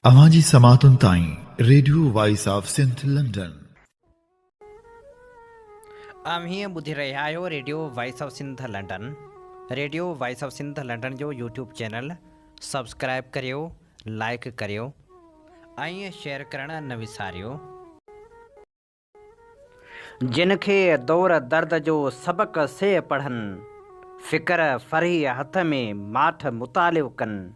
अवांजी समातुन ताईं radio voice of Sindh London. हीअं ॿुधी रहिया आहियो radio voice of Sindh London. Radio voice of Sindh London जो यूट्यूब चैनल सब्सक्राइब करियो, लाइक करियो ऐं शेयर करणु न विसारियो। जिनखे दौर दर्द जो सबक से पढ़नि, फ़िक्र फरी हथ में माठ मुतालिब कनि,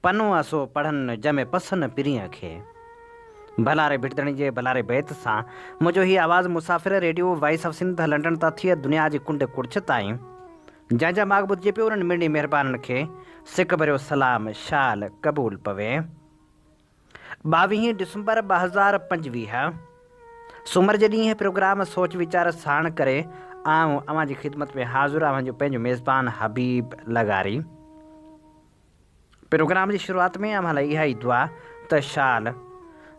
पनो असो पढ़नि जमे पसंदि पिरीअ खे। भलारे भिटदणी जे भलारे बैत सां मुंहिंजो ही आवाज़ मुसाफ़िर radio voice of Sindh London तां थिए दुनिया जी कुंड कुड़छ ताईं। जंहिंजा माॻ ॿुधिजे पियो उन्हनि मिड़ी महिरबाननि खे सिक भरियो सलाम शाल क़बूल पवे। 22 दिसंबर 2025 सूमर जे ॾींहुं प्रोग्राम सोच वीचार साण करे आऊं अव्हां जी ख़िदमत में हाज़िर आहियां, पंहिंजो मेज़बान हबीब लगारी। प्रोग्राम जी शुरूआत में अव्हां लाइ इहा ई दुआ त शाल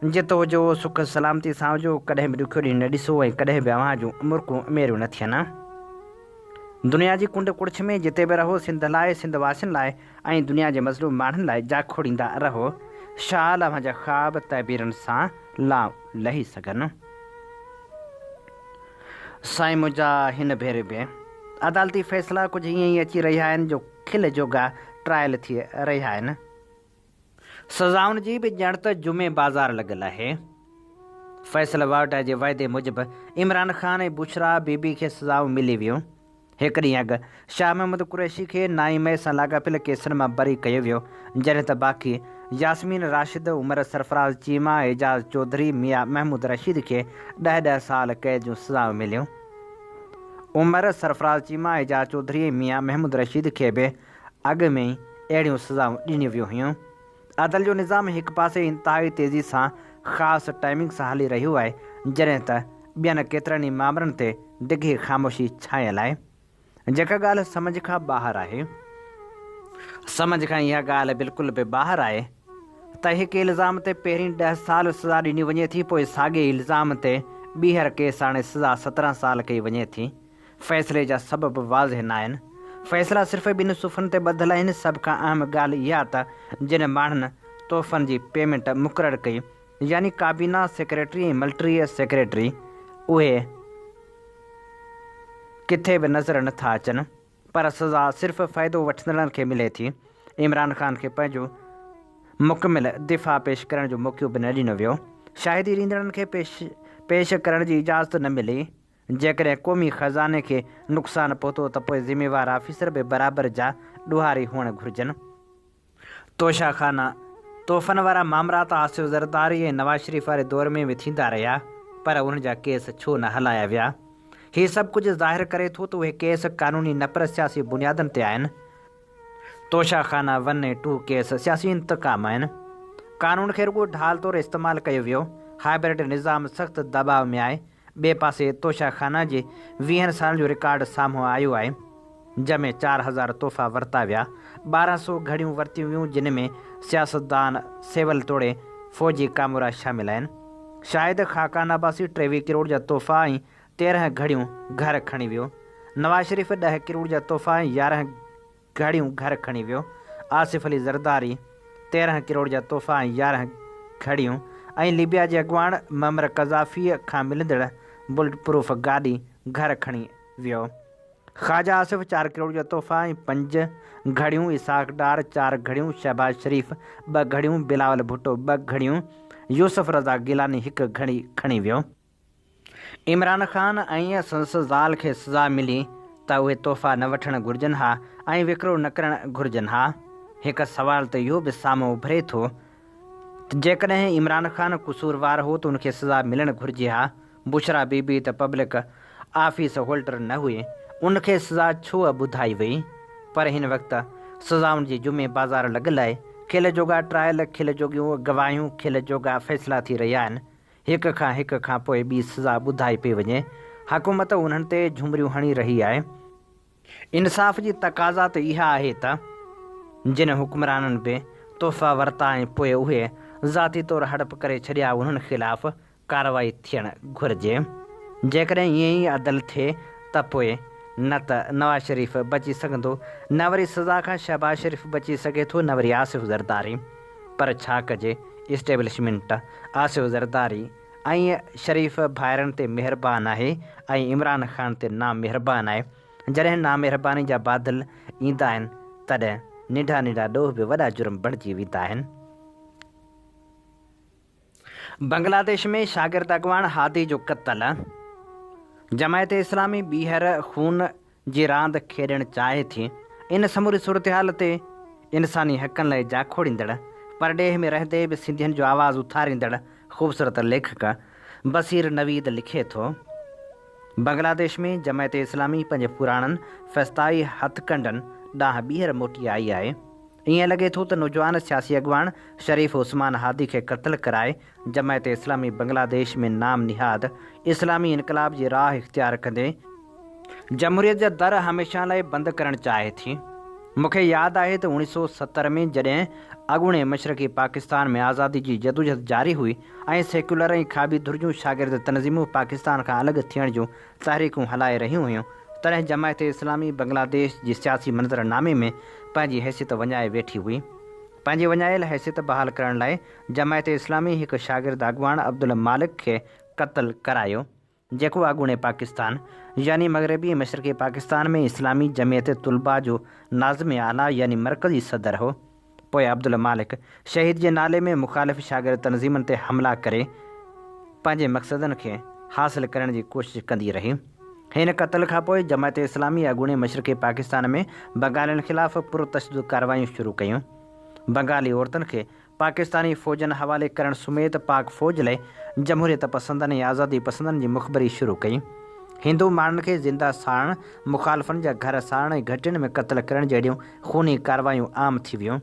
जितो जो सुख सलामती सां हुजो, कॾहिं बि ॾुखियो ॾींहुं न ॾिसो ऐं कॾहिं बि अव्हां जूं मुर्कूं मेरियूं न थियनि। दुनिया जी कुंड कुड़छ में जिते बि रहो, सिंध लाइ, सिंध वासियुनि लाइ ऐं दुनिया जे मज़लूम माण्हुनि लाइ जा खोड़ींदा रहो। शाल अव्हां जा ख़्वाब तइबीरनि सां लाव लही सघनि। साईं मुंहिंजा हिन भेरे बि अदालती फ़ैसिला कुझु हीअं ई अची रहिया आहिनि जो खिल जोगा ट्रायल थी रहिया आहिनि। सज़ाउनि जी बि ॼण त जुमे बाज़ार लॻल आहे। फ़ैसल वाट जे वाइदे मूजिबि इमरान ख़ान ऐं बुशरा बीबी खे सज़ाऊं मिली वियूं। हिकु ॾींहुं अॻु शाह महमूद कुरैशी खे 9 मई सां लाॻापियल केसनि मां बरी कयो वियो, जॾहिं त बाक़ी यास्मीन राशिद, उमर सरफराज़ चीमा, एजाज़ चौधरी, मियां महमूद रशीद खे 10 साल क़ैद जूं सज़ाऊं मिलियूं। उमर सरफराज़ चीमा, एजाज़ चौधरी ऐं मियां महमूद रशीद खे बि अॻु में ई अहिड़ियूं सज़ाऊं ॾिनियूं वियूं हुयूं। अदल जो निज़ाम हिकु पासे इंतिहाई तेज़ी सां ख़ासि टाइमिंग सां हली रहियो आहे, जॾहिं त ॿियनि केतिरनि ई मामलनि ते डिघी ख़ामोशी छायल आहे, जेका ॻाल्हि सम्झ खां ॿाहिरि आहे। सम्झ खां इहा ॻाल्हि बिल्कुलु बि ॿाहिरि आहे त हिकु इल्ज़ाम ते पहिरीं 10 साल सज़ा ॾिनी वञे थी, पोइ साॻिए इल्ज़ाम ते ॿीहर केस हाणे सज़ा 17 साल कई वञे थी। फ़ैसिले जा सबब वाज़िह न आहिनि। फ़ैसिला सिर्फ़ु ॿिनि सुफ़नि ते ॿधल आहिनि। सभ खां अहम ॻाल्हि इहा त जिन माण्हुनि तोहफ़नि जी पेमेंट मुक़ररु कई, यानी काबीना सेक्रेटरी ऐं मिलिट्री सेक्रेटरी, उहे किथे बि नज़र नथा अचनि, पर सज़ा सिर्फ़ु फ़ाइदो वठंदड़नि खे मिले थी। इमरान ख़ान खे पंहिंजो मुकमिल दिफ़ा पेश करण जो मौक़ो बि न ॾिनो वियो। शाहिदी ॾींदड़नि खे पेश करण जी इजाज़त न मिली। जेकॾहिं क़ौमी ख़ज़ाने खे नुक़सानु पहुतो त पोइ ज़िम्मेवार ऑफिसर बि बराबरि जा ॾुहारी हुअणु घुरिजनि। तोशाखाना तोहफ़नि वारा मामला त आसिफ़ ज़रदारी ऐं नवाज़ शरीफ़ वारे दौर में बि थींदा रहिया, पर उन्हनि जा केस छो न हलाया विया। हीउ सभु कुझु ज़ाहिर करे थो त उहे केस क़ानूनी न पर सियासी बुनियादनि ते आहिनि। तोशाखाना 1 ऐं 2 केस सियासी इंतकाम आहिनि। क़ानून खे रुॻो ढाल तौरु इस्तेमालु कयो वियो। हाइब्रिड निज़ाम सख़्तु दबाव में आहे। ॿिए पासे तोशाखाना जे 20 सालनि जो रिकॉर्ड साम्हूं आयो आहे, जंहिंमें 4000 तोहफ़ा वरिता विया, 1200 घड़ियूं वरितियूं वियूं, जिन में सियासतदान, सेवल तोड़े, फ़ौजी कामरा शामिल आहिनि। शाहिद ख़ाकान अब्बासी 23 करोड़ जा तोहफ़ा ऐं 13 घड़ियूं घर खणी वियो। नवाज़ शरीफ़ 10 करोड़ जा तोहफ़ा ऐं 11 घड़ियूं घर खणी वियो। आसिफ़ अली ज़रदारी 13 करोड़ जा तोहफ़ा ऐं 11 घड़ियूं ऐं लीबिया जे अॻुवाण ममर क़ज़ाफ़ीअ खां मिलंदड़ बुलेट प्रूफ गाॾी घर खणी वियो। ख़्वाजा आसिफ़ 4 करोड़ जा तोहफ़ा ऐं 5 घड़ियूं, इसाक़ डार 4 घड़ियूं, शहबाज शरीफ़ 2 घड़ियूं, बिलावल भुट्टो 2 घड़ियूं, यूसुफ रज़ा गिलानी 1 घड़ी खणी वियो। इमरान ख़ान ऐं संसद ज़ाल खे सज़ा मिली त उहे तोहफ़ा न वठणु घुरिजनि हा ऐं विकिरो न करणु घुरिजनि हा। हिकु सुवाल त इहो बि साम्हूं उभरे थो त जेकॾहिं इमरान ख़ान क़सूरवार हो त उनखे सज़ा मिलणु घुरिजे हा। बुशरा बीबी त पब्लिक ऑफिस होल्डर न हुई, उनखे सज़ा छो ॿुधाई वई? पर हिन वक़्तु सज़ाउनि जी जुमे बाज़ार लॻल आहे। खिल जोगा ट्रायल, खिल जोगियूं गवाहियूं, खिल जोगा फ़ैसिला थी रहिया आहिनि। हिक खां पोइ ॿी सज़ा ॿुधाई पई वञे। हुकूमत उन्हनि ते झुमरियूं हणी रही आहे। इंसाफ़ जी तक़ाज़ा त इहा आहे त जिन हुक्मराननि बि तोहफ़ा वरिता ऐं पोइ उहे ज़ाती तौरु हड़प करे छॾिया, उन्हनि ख़िलाफ़ कार्रवाई थियणु घुरिजे। जेकॾहिं ईअं ई अदल थिए त पोइ न त नवाज़ शरीफ़ बची सघंदो, न वरी सज़ा खां शहबाज शरीफ़ बची सघे थो, न वरी आसिफ़ ज़रदारी। पर छा कजे, इस्टेब्लिशमेंट आसिफ ज़रदारी ऐं शरीफ़ भाइरनि ते महिरबान आहे ऐं इमरान ख़ान ते नामहिरबान आहे। जॾहिं नामहिरबानी जा बादल ईंदा आहिनि तॾहिं नंढा नंढा ॾोह बि वॾा जुर्म बणिजी वेंदा आहिनि। बांग्लादेश में शागिर्द अॻवान हादी जो क़त्ल। जमायत इस्लामी ॿीहर खून जी रांदि खेॾणु चाहे थी। इन समूरी सूरत हाल ते इंसानी हक़नि लाइ जाखोड़ींदड़ परॾेह में रहंदे बि सिंधियुनि जो आवाज़ु उथारींदड़ ख़ूबसूरत लेखक बसीर नवीद लिखे थो, बांग्लादेश में जमायत इस्लामी पंहिंजे पुराणनि फ़स्ताई हथकंडनि ॾांहुं ॿीहर मोटी आई आहे। ईअं लॻे थो त नौजवान सियासी अॻवान शरीफ़ उस्मान हादी खे क़त्ल कराए जमायत इस्लामी बांग्लादेश में नाम निहाद इस्लामी इनक़लाब जी राह इख़्तियार कंदे जमहूरियत जा दर हमेशह लाइ बंदि करणु चाहे थी। मूंखे यादि आहे त 1970 में जॾहिं अॻूणे मशरक़ी पाकिस्तान में आज़ादी जी जदोजहद जारी हुई ऐं सेक्युलर ऐं खाबी धुरिजूं शागिर्द तनज़ीमूं पाकिस्तान खां अलॻि थियण जूं तहरीकूं हलाए रहियूं हुयूं, तॾहिं जमायत इस्लामी बांग्लादेश जी सियासी मंज़रनामे में पंहिंजी हैसियत वञाए वेठी हुई। पंहिंजी वञायल हैसियत बहाल करण लाइ जमायत इस्लामी हिकु शागिर्द अॻवान अब्दुल मालिक खे क़त्ल करायो, जेको अॻूणे पाकिस्तान यानी मग़रबी मशरक़ी पाकिस्तान में इस्लामी जमियत तुलबा जो नाज़िम आला यानी मरकज़ी सदर हो। पोइ अब्दुल मालिक शहीद जे नाले में मुख़ालिफ़ शागिर्द तनज़ीमनि ते हमला करे पंहिंजे मक़सदनि खे हासिल करण जी कोशिशि कंदी रही। हिन क़त्ल खां पोइ जमायत इस्लामी अॻूणे मशरक़ी पाकिस्तान में बंगालियुनि ख़िलाफ़ पुरतशदुद कार्रवायूं शुरू कयूं। बंगाली औरतुनि खे पाकिस्तानी फ़ौजनि हवाले करण समेत पाक फ़ौज लाइ जमहूरियत पसंदनि ऐं आज़ादी पसंदनि जी मुख़बरी शुरू कई। हिंदू माण्हुनि खे ज़िंदा साड़णु, मुख़ालिफ़नि जा घर साड़ण ऐं घटियुनि में क़त्ल करण जहिड़ियूं खूनी कार्रवायूं आम थी वियूं।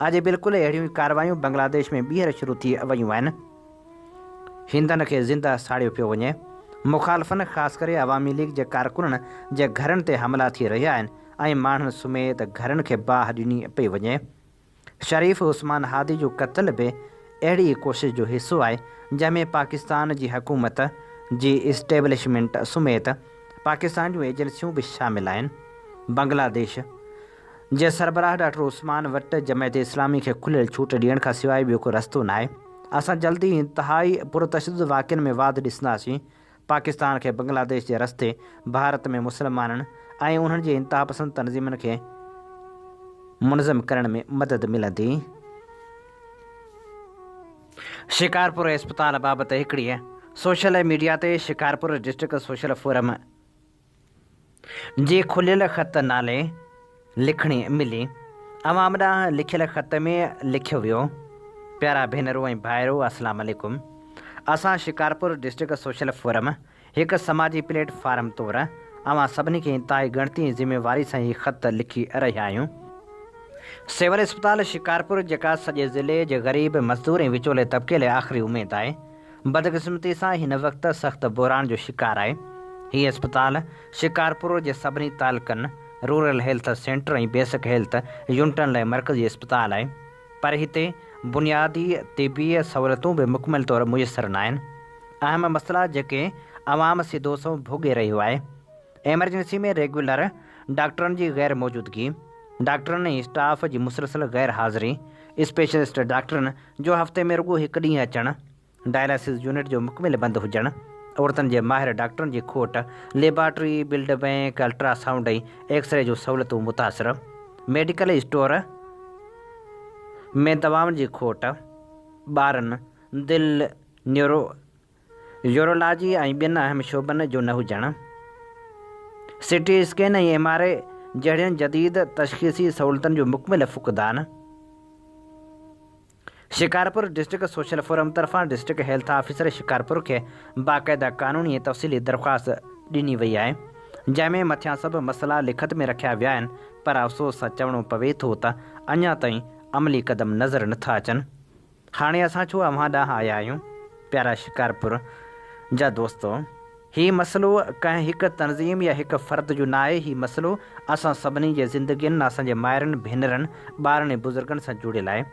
अॼु बिल्कुलु अहिड़ियूं कार्रवायूं बांग्लादेश में ॿीहर शुरू थी वियूं आहिनि। हिंदनि खे ज़िंदा साड़ियो पियो वञे। मुख़ालिफ़नि ख़ासि करे अवामी लीग जे कारकुननि जे घरनि ते हमला थी रहिया आहिनि ऐं माण्हुनि समेत घरनि खे बाहि ॾिनी पई वञे। शरीफ़ उस्मान हादी जो क़त्ल बि अहिड़ी कोशिश जो हिसो आहे जंहिंमें पाकिस्तान जी हुकूमत जी इस्टेब्लिशमेंट समेत पाकिस्तान जूं एजेंसियूं बि शामिल आहिनि। बांग्लादेश जे सरबराह डॉक्टर उस्मान वटि जमायत इस्लामी खे खुलियल छूट ॾियण खां सवाइ ॿियो को रस्तो न आहे। असां जल्दी इंतिहाई पुरतशदुद वाक़िअनि में वाध ॾिसंदासीं। पाकिस्तान खे बांग्लादेश जे रस्ते भारत में मुसलमाननि ऐं उन्हनि जे इंतिहा पसंद तनज़ीमनि खे मुनज़म करण में मदद मिलंदी। शिकारपुर अस्पताल बाबति हिकिड़ी सोशल मीडिया ते शिकारपुर डिस्ट्रिक्ट सोशल फोरम जी खुलियल ख़त नाले लिखणी मिली। अवाम ॾांहुं लिखियल ख़त में लिखियो वियो, प्यारा भेनरूं ऐं भाइरो, अस्सलाम वालेकुम। असां शिकारपुर डिस्ट्रिक्ट सोशल फोरम हिकु समाजी प्लेटफार्म तौरु अवां सभिनी खे इंतिहाई गणती ऐं ज़िम्मेवारी सां हीअ ख़त लिखी रहिया आहियूं। सिविल अस्पताल शिकारपुर जेका सॼे ज़िले जे ग़रीब मज़दूर ऐं विचोले तबिके लाइ आख़िरी उमेद आहे, बदक़िस्मती सां हिन वक़्तु सख़्तु बहिरान जो शिकार आहे। हीअ अस्पताल शिकारपुर जे सभिनी तालुक़नि, रूरल हेल्थ सेंटर ऐं बेसिक हेल्थ यूनिटनि लाइ मरकज़ी अस्पताल आहे, पर हिते बुनियादी तिबी सहूलियतूं बि मुकमल तौरु मुयसरु न आहिनि। अहम मसइला जेके आवाम सिधो सो भोॻे रहियो आहे, एमरजेंसी में रेगुलर डॉक्टरनि जी ग़ैर मौजूदगी, डॉक्टरनि ऐं स्टाफ जी मुसलसल ग़ैर हाज़िरी, स्पेशलिस्ट डॉक्टरनि जो हफ़्ते में रुॻो हिकु ॾींहुं अचणु, डायलिसिस यूनिट जो मुकमिल बंदि हुजणु, औरतुनि जे माहिर डॉक्टरनि जी खोट, लेबॉर्ट्री, ब्लड बैंक, अल्ट्रासाउंड ऐं एक्सरे जो सहूलियतूं मुतासिर, मेडिकल स्टोर में दवाउनि जी खोट, ॿारनि, दिलि, यूरोलॉजी ऐं ॿियनि अहम शोबनि जो न हुजणु, सिटी स्कैन ऐं MRI जहिड़ियुनि जदीद तशख़ीसी सहूलियतुनि जो मुकमिल फुक़दान। शिकारपुर डिस्ट्रिक्ट सोशल फोरम तरफ़ां डिस्ट्रिक्ट हेल्थ ऑफिसर शिकारपुर खे बाक़ाइदा क़ानूनी ऐं तफ़सीली दरख़्वास्त ॾिनी वई आहे, जंहिंमें मथियां सभु मसइला लिखत में रखिया विया आहिनि, पर अफ़सोस सां चवणो पवे थो त अञा ताईं अमली क़दम नज़र नथा अचनि। हाणे असां छो अव्हां ॾांहुं आया आहियूं? प्यारा शिकारपुर जा दोस्तो, हीउ मसइलो कंहिं हिकु तनज़ीम या हिकु फ़र्द जो न आहे। हीउ मसइलो असां सभिनी जे ज़िंदगियुनि, असांजे माइरनि, भेनरनि, ॿारनि ऐं बुज़ुर्गनि सां जुड़ियल आहे।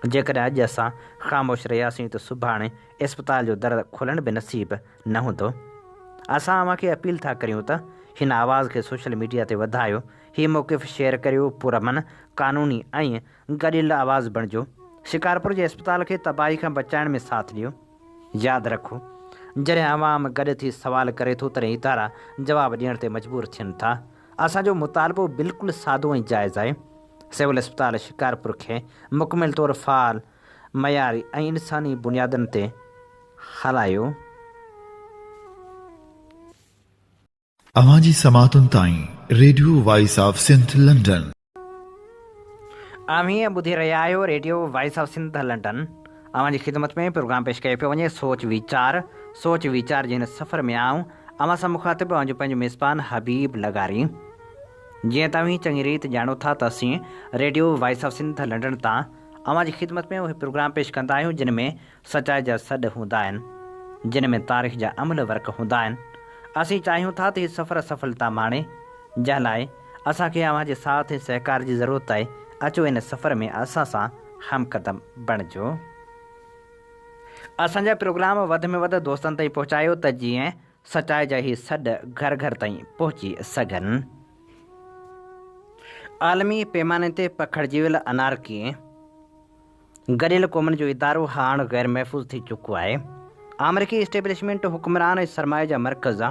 जेकॾहिं अॼु असां ख़ामोश रहियासीं त सुभाणे अस्पताल जो दर खोलण बि नसीब न हूंदो। असां अव्हांखे अपील था करियूं त हिन आवाज़ खे सोशल मीडिया ते वधायो, हीउ मौक़िफ़ शेयर करियो, पुरमन, क़ानूनी ऐं गॾियल आवाज़ बणिजो। शिकारपुर जे अस्पताल खे तबाही खां बचाइण में साथ ॾियो। यादि रखो, जॾहिं आवाम गॾु थी सवाल करे थो तॾहिं इदारा जवाब ॾियण ते मजबूर थियनि था। असांजो मुतालबो बिल्कुलु सादो ऐं जाइज़ आहे। सिविल अस्पताल शिकारपुर खे मुकमिल तौरु फ़ाल, मयारी ऐं इंसानी बुनियादनि ते हलायो। अवां जी समातुनि ताईं radio voice of Sindh London. हीअं ॿुधी रहिया आहियो radio voice of Sindh London. अवां जी ख़िदमत में प्रोग्राम पेश कयो पियो वञे सोच वीचार जे हिन सफ़र में आऊं अवां सां मुखातिब जो पंहिंजो मेज़बान हबीब लगारी। जीअं तव्हीं चङी रीति ॼाणो था त असीं radio voice of Sindh London तां अवां जी ख़िदमत में उहे प्रोग्राम पेश कंदा आहियूं जिन में सचाई जा सॾ हूंदा आहिनि, जिन में तारीख़ जा अमल वर्क हूंदा आहिनि। असीं चाहियूं था त हीउ सफ़र सफलता माणे, जंहिं लाइ असांखे अवां जे साथ ऐं सहकार जी ज़रूरत आहे। अचो इन सफ़र में असां सां हमक़दम बणिजो। असांजा प्रोग्राम वधि में वधि दोस्तनि ताईं पहुचायो त जीअं सचाई जा ही सॾ घर घर ताईं पहुची सघनि। आलमी पैमाने ते पखिड़िजी वियल अनारकी गॾियल क़ौमुनि जो इदारो हाणे ग़ैर महफ़ूज़ थी चुको आहे। अमरीकी इस्टेब्लिशमेंट हुक्मरान ऐं सरमाए जा मर्कज़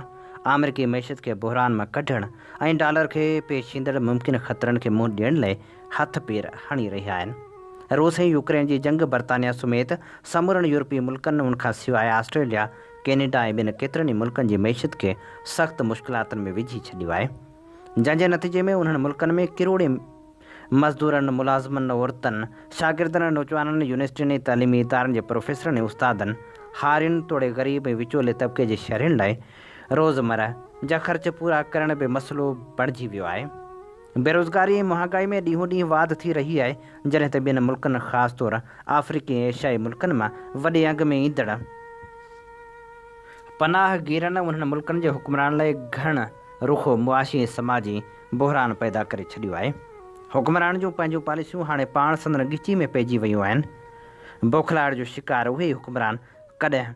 अमरीकी मैशियत खे बहरान मां कढण ऐं डॉलर खे पेश ईंदड़ मुमकिन ख़तरनि खे मुंहुं ॾियण लाइ हथ पेर हणी रहिया आहिनि। रूस ऐं यूक्रेन जी जंग बर्तानिया समेत समूरनि यूरोपीय मुल्कनि उनखां सवाइ ऑस्ट्रेलिया, कैनेडा ऐं ॿियनि केतिरनि ई मुल्कनि जी मैशियत खे सख़्तु मुश्किलातुनि में विझी छॾियो आहे, जंहिंजे नतीजे में उन्हनि मुल्कनि में किरोड़े मज़दूरनि, मुलाज़िमनि, औरतनि, शागिर्दनि, नौजवाननि, यूनिवर्सिटियुनि ऐं तइलीमी इदारनि जे प्रोफेसरनि ऐं उस्तादनि, हारियुनि तोड़े ग़रीब ऐं विचोले तबिके जे शहरियुनि लाइ रोज़मर्रा जा ख़र्च पूरा करण बि मसइलो बणिजी वियो आहे। बेरोज़गारी ऐं महांगाई में ॾींहों ॾींहुं वाध थी रही आहे, जॾहिं त ॿियनि मुल्कनि ख़ासि तौरु अफ्रीकी ऐं एशियाई मुल्कनि मां वॾे अघ में ईंदड़ पनाहगीरनि उन्हनि मुल्कनि जे हुक्मरान लाइ घण रुखो मुआशी ऐं समाजी बहरान पैदा करे छॾियो आहे। हुक्मरान जूं पंहिंजूं पॉलिसियूं हाणे पाण संदन ॻिची में पइजी वियूं आहिनि। बौखलाहट जो शिकार उहे हुक्मरान कॾहिं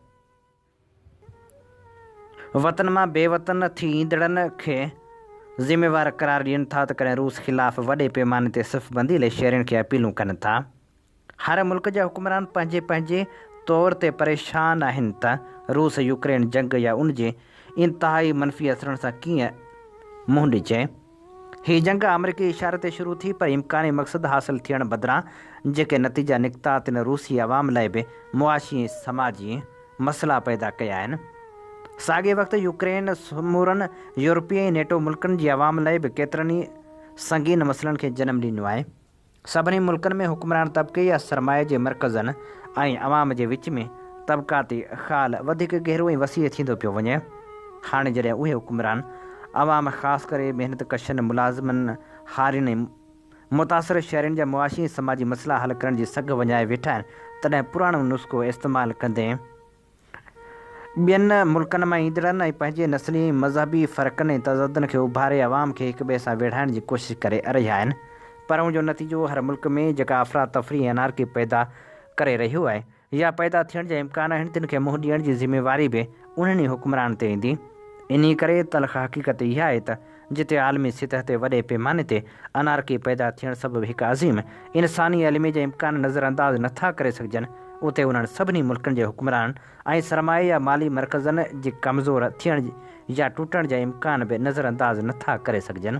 वतन मां बेवतन थी ईंदड़नि खे ज़िम्मेवार करार ॾियनि था त कॾहिं रूस ख़िलाफ़ वॾे पैमाने ते सिफ़बंदी लाइ शहरियुनि खे अपीलूं कनि था। हर मुल्क जा हुक्मरान पंहिंजे पंहिंजे तौर ते परेशान आहिनि त रूस यूक्रेन जंग या उन जे इंतिहाई मनफ़ी असरनि सां कीअं मुंहुं ॾिजे। हीअ जंग अमरीकी इशारे ते शुरू थी, पर इम्कानी मक़सदु हासिलु थियण बदिरां जेके नतीजा निकिता तिन रूसी अवाम लाइ बि मुआशी ऐं समाजी मसइला पैदा कया आहिनि। साॻिए वक़्तु यूक्रेन समूरनि यूरोपीय ऐं नेटो मुल्कनि जी अवाम लाइ बि केतिरनि ई संगीन मसइलनि खे जनमु ॾिनो आहे। सभिनी मुल्कनि में हुक्मरान तबिके या सरमाए जे मर्कज़नि ऐं अवाम जे विच में तबिकाती ख़ाल वधीक गहरो ऐं वसीअ थींदो पियो वञे। हाणे जॾहिं उहे हुक्मरान अवाम ख़ासि करे महिनत कशनि, मुलाज़िमनि, हारियुनि ऐं मुतासिर शहरनि जा मुआशी ऐं समाजी मसइला हल करण जी सघ वञाए वेठा आहिनि, तॾहिं पुराणो नुस्ख़ो इस्तेमालु कंदे ॿियनि मुल्कनि मां ईंदड़नि ऐं पंहिंजे नस्ली मज़हबी फ़र्क़नि ऐं तज़दनि खे उभारे अवाम खे हिक ॿिए सां वेढ़ाइण जी कोशिशि करे रहिया आहिनि। पर उन जो नतीजो हर मुल्क में जेका अफ़रा तफ़री ऐं अनारकी पैदा करे रहियो आहे या पैदा थियण जा इम्कान आहिनि, तिन खे मुंहुं ॾियण जी ज़िम्मेवारी बि उन्हनि हुक्मरान ते ईंदी। इन करे तलख़ हक़ीक़त इहा आहे त जिते आलमी सतह ते वॾे पैमाने ते अनारकी पैदा थियण सबबु हिकु अज़ीम इंसानी अलिमी जा इम्कान नज़रअंदाज़ नथा करे सघिजनि, उते उन्हनि सभिनी मुल्कनि जे हुक्मरान ऐं सरमाए या माली मर्कज़नि जे कमज़ोर थियण या टुटण जा इम्कान बि नज़रअंदाज़ नथा करे सघिजनि।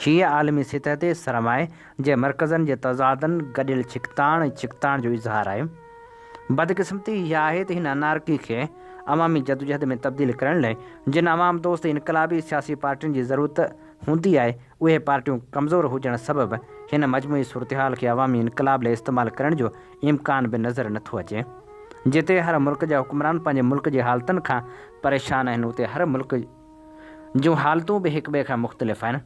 हीअ आलमी सतह ते सरमाए जे मर्कज़नि जे तज़ादनि गॾियल छिकताण जो इज़हार आहे। बदकिस्मती इहा आहे त हिन अनारकी खे अवामी जदोजहद में तब्दील करण लाइ जिन अवाम दोस्त इनक़लाबी सियासी पार्टियुनि जी ज़रूरत हूंदी आहे, उहे पार्टियूं कमज़ोर हुजण सबबि हिन मजमूई सूरतहाल खे अवामी इनक़लाब लाइ इस्तेमालु करण जो इम्कान बि नज़र नथो अचे। जिते हर मुल्क जा हुक्मरान पंहिंजे मुल्क जी हालतुनि खां परेशान आहिनि, उते हर मुल्क जूं हालतूं बि हिक ॿिए खां मुख़्तलिफ़ आहिनि।